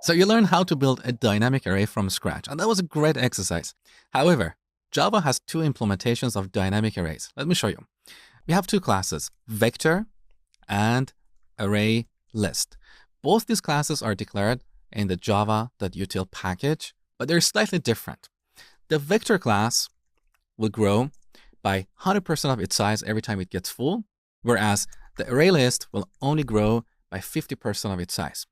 So you learned how to build a dynamic array from scratch, and that was a great exercise. However, Java has two implementations of dynamic arrays. Let me show you. We have two classes, vector and array list. Both these classes are declared in the java.util package, but they're slightly different. The vector class will grow by 100% of its size every time it gets full, whereas the array list will only grow by 50% of its size.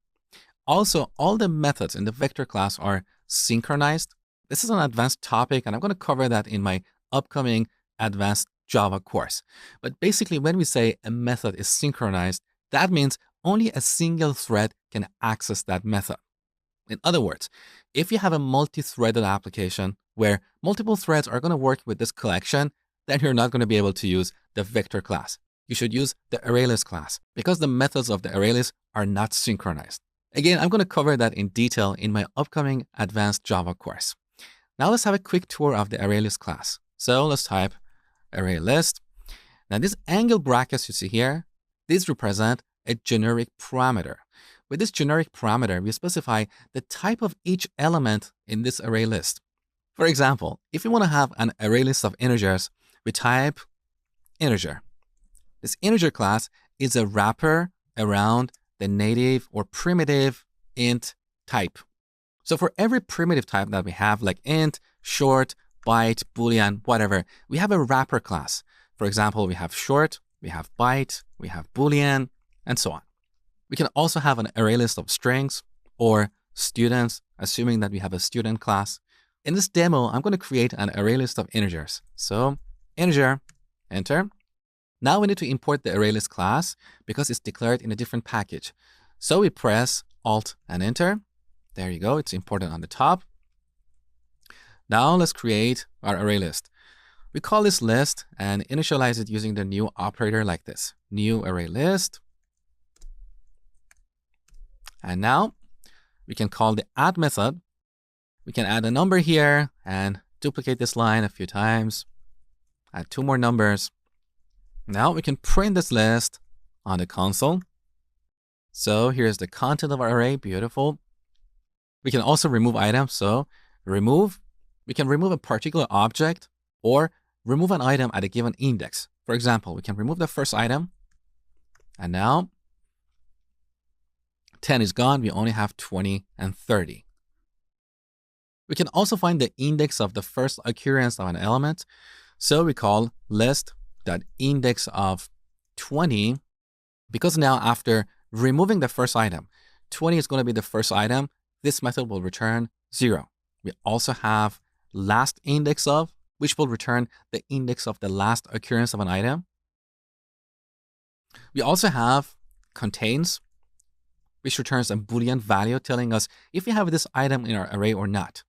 Also, all the methods in the vector class are synchronized. This is an advanced topic, and I'm going to cover that in my upcoming advanced Java course. But basically, when we say a method is synchronized, that means only a single thread can access that method. In other words, if you have a multi-threaded application where multiple threads are going to work with this collection, then you're not going to be able to use the vector class. You should use the ArrayList class because the methods of the ArrayList are not synchronized. Again, I'm going to cover that in detail in my upcoming advanced Java course. Now let's have a quick tour of the ArrayList class. So let's type ArrayList. Now these angle brackets you see here, these represent a generic parameter. With this generic parameter, we specify the type of each element in this array list. For example, if we want to have an array list of integers, we type integer. This integer class is a wrapper around the native or primitive int type. So for every primitive type that we have, like int, short, byte, boolean, whatever, we have a wrapper class. For example, we have short, we have byte, we have boolean, and so on. We can also have an array list of strings or students, assuming that we have a student class. In this demo, I'm going to create an array list of integers. So integer, enter. Now we need to import the ArrayList class because it's declared in a different package. So we press Alt and Enter. There you go, it's imported on the top. Now let's create our ArrayList. We call this list and initialize it using the new operator like this. New ArrayList. And now we can call the add method. We can add a number here and duplicate this line a few times. Add two more numbers. Now we can print this list on the console. So here's the content of our array, beautiful. We can also remove items, so remove. We can remove a particular object or remove an item at a given index. For example, we can remove the first item. And now 10 is gone, we only have 20 and 30. We can also find the index of the first occurrence of an element. So we call list.index of 20, because now after removing the first item, 20 is going to be the first item, this method will return 0. We also have last index of, which will return the index of the last occurrence of an item. We also have contains, which returns a Boolean value telling us if we have this item in our array or not.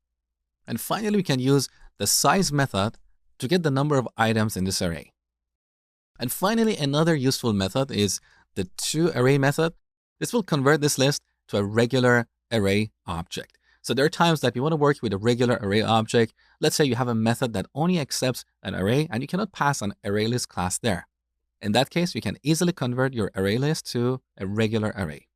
And finally, we can use the size method to get the number of items in this array. And finally, another useful method is the toArray method. This will convert this list to a regular array object. So there are times that you want to work with a regular array object. Let's say you have a method that only accepts an array and you cannot pass an ArrayList class there. In that case, you can easily convert your ArrayList to a regular array.